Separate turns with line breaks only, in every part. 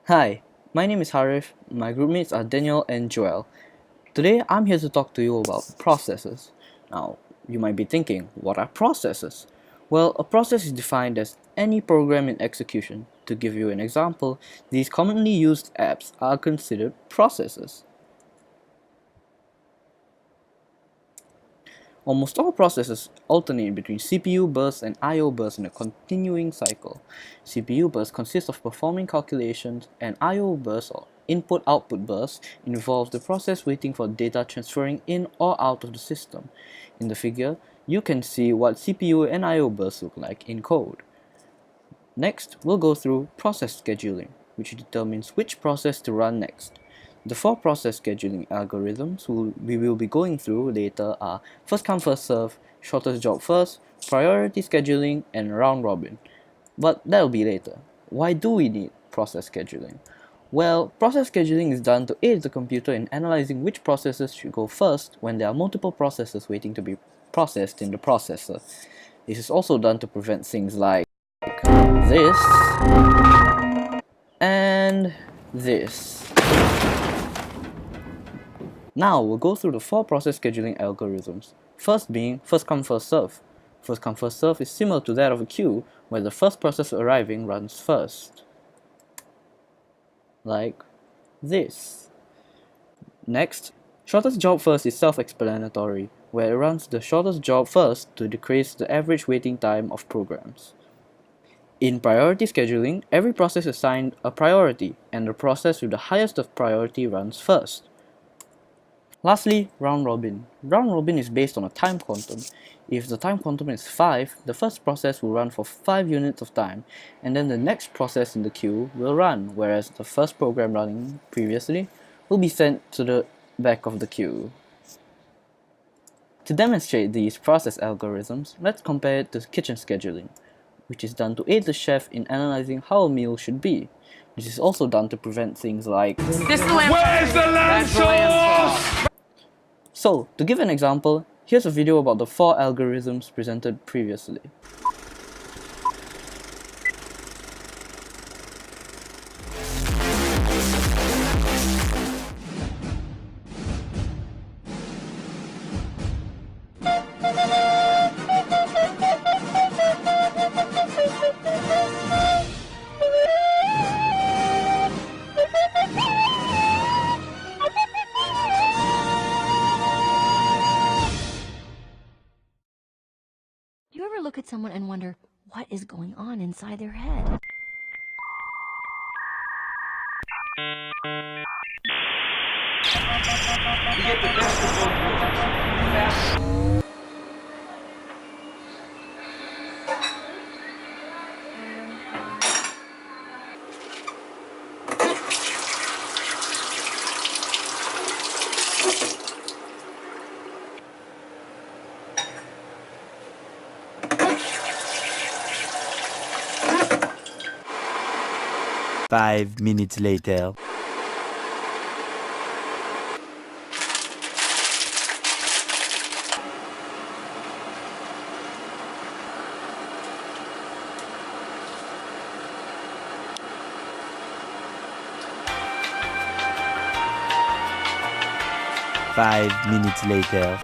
Hi, my name is Harif. My groupmates are Daniel and Joel. Today I'm here to talk to you about processes. Now, you might be thinking, what are processes? Well, a process is defined as any program in execution. To give you an example, these commonly used apps are considered processes. Almost all processes alternate between CPU bursts and I/O bursts in a continuing cycle. CPU bursts consist of performing calculations, and I/O bursts or input-output bursts involve the process waiting for data transferring in or out of the system. In the figure, you can see what CPU and I/O bursts look like in code. Next, we'll go through process scheduling, which determines which process to run next. The four process scheduling algorithms we will be going through later are first come first serve, shortest job first, priority scheduling, and round robin. But that'll be later. Why do we need process scheduling? Well, process scheduling is done to aid the computer in analyzing which processes should go first when there are multiple processes waiting to be processed in the processor. This is also done to prevent things like this and this. Now we'll go through the four process scheduling algorithms. First being first come first serve. First come first serve is similar to that of a queue where the first process arriving runs first. Like this. Next, shortest job first is self-explanatory, where it runs the shortest job first to decrease the average waiting time of programs. In priority scheduling, every process is assigned a priority, and the process with the highest of priority runs first. Lastly, round robin. Round robin is based on a time quantum. If the time quantum is 5, the first process will run for 5 units of time, and then the next process in the queue will run, whereas the first program running previously will be sent to the back of the queue. To demonstrate these process algorithms, let's compare it to kitchen scheduling, which is done to aid the chef in analyzing how a meal should be. This is also done to prevent things like
This is the lamb. Where's the lamb sauce?
So, to give an example, here's a video about the four algorithms presented previously.
Do you ever look at someone and wonder what is going on inside their head?
You get the best of both worlds. Fast.
5 minutes later. Five minutes later.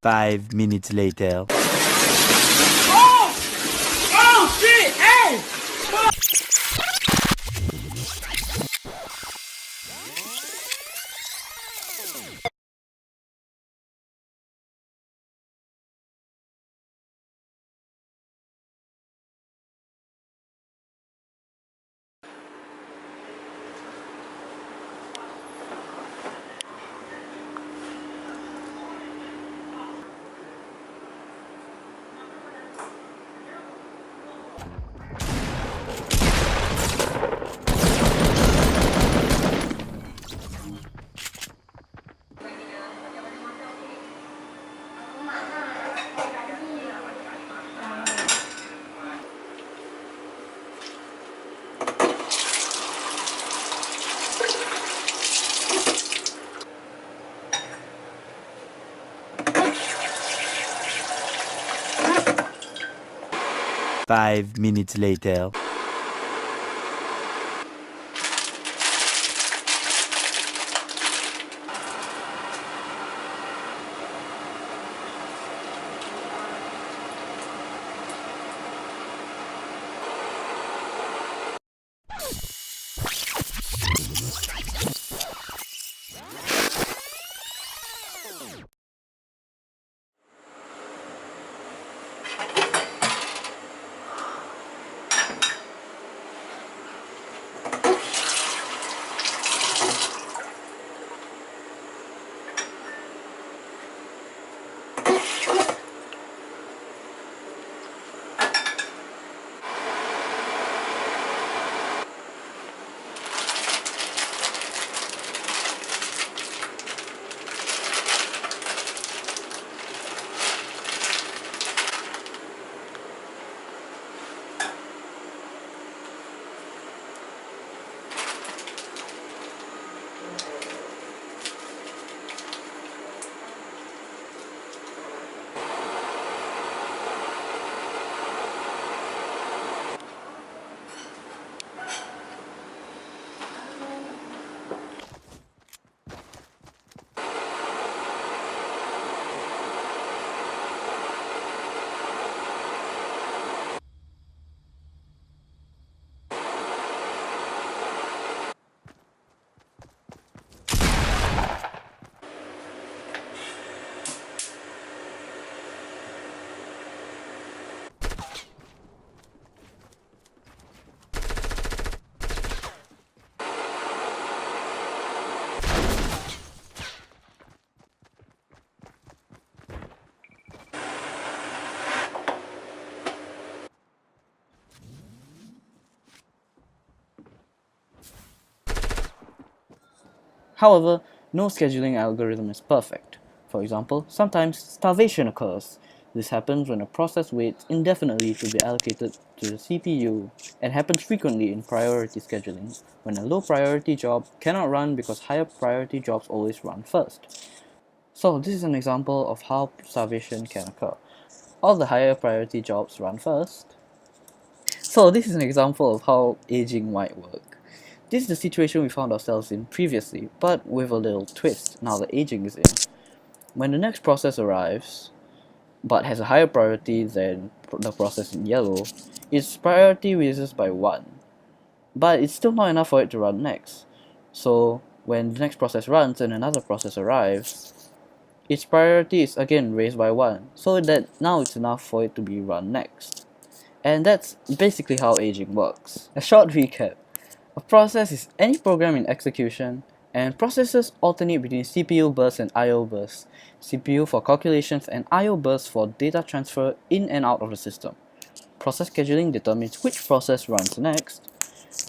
Five minutes later.
Oh! Oh shit! Hey!
5 minutes later.
However, no scheduling algorithm is perfect. For example, sometimes starvation occurs. This happens when a process waits indefinitely to be allocated to the CPU, and happens frequently in priority scheduling, when a low priority job cannot run because higher priority jobs always run first. So this is an example of how starvation can occur. All the higher priority jobs run first. So this is an example of how aging might work. This is the situation we found ourselves in previously, but with a little twist now that aging is in. When the next process arrives, but has a higher priority than the process in yellow, its priority raises by 1. But it's still not enough for it to run next. So when the next process runs and another process arrives, its priority is again raised by 1, so that now it's enough for it to be run next. And that's basically how aging works. A short recap. A process is any program in execution, and processes alternate between CPU bursts and IO bursts. CPU for calculations and IO bursts for data transfer in and out of the system. Process scheduling determines which process runs next,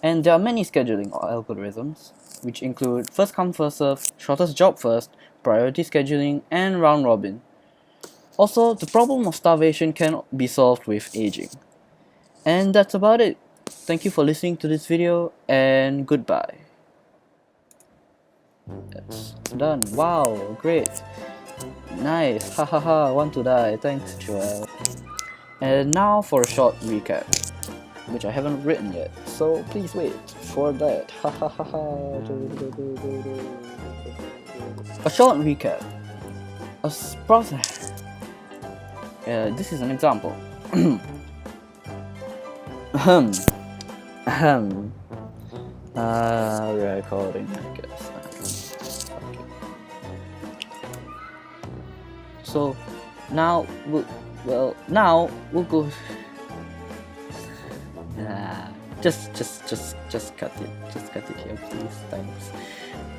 and there are many scheduling algorithms, which include first come first serve, shortest job first, priority scheduling, and round robin. Also, the problem of starvation can be solved with aging. And that's about it. Thank you for listening to this video, and goodbye. That's done. Wow, great. Nice. Hahaha, want to die. Thanks, Joel. And now for a short recap, which I haven't written yet, so please wait for that. Hahaha. A short recap. A process. This is an example. Recording, I guess. Okay. So now we'll go. Just cut it. Just cut it here, please. Thanks.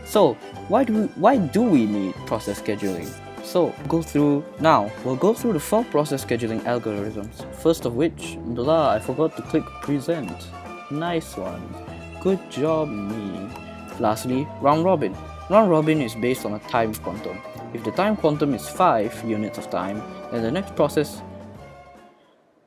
So why do we need process scheduling? So we'll go through the 4 process scheduling algorithms. First of which, I forgot to click present. Nice one. Good job, me. Lastly, round robin. Round robin is based on a time quantum. If the time quantum is 5 units of time, then the next process